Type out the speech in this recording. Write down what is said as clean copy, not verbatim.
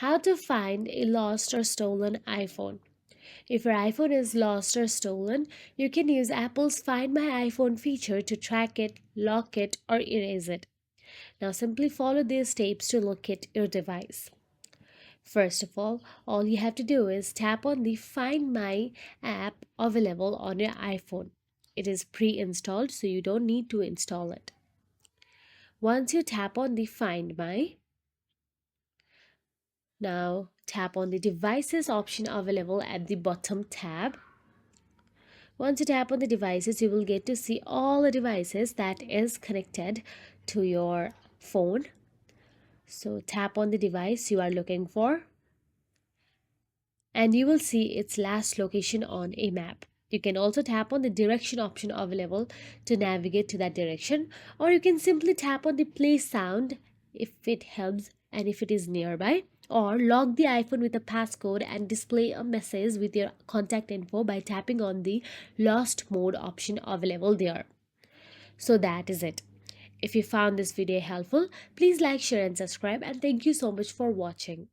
How to find a lost or stolen iPhone. If your iPhone is lost or stolen, you can use Apple's Find My iPhone feature to track it, lock it, or erase it. Now simply follow these steps to locate your device. First of all you have to do is tap on the Find My app available on your iPhone. It is pre-installed, so you don't need to install it. Once you tap on the Find My, now tap on the Devices option available at the bottom tab. Once you tap on the devices, you will get to see all the devices that is connected to your phone. So tap on the device you are looking for and you will see its last location on a map. You can also tap on the direction option available to navigate to that direction, or you can simply tap on the play sound if it helps and if it is nearby, or lock the iPhone with a passcode and display a message with your contact info by tapping on the lost mode option available there. So that is it. If you found this video helpful, please like, share and subscribe, and thank you so much for watching.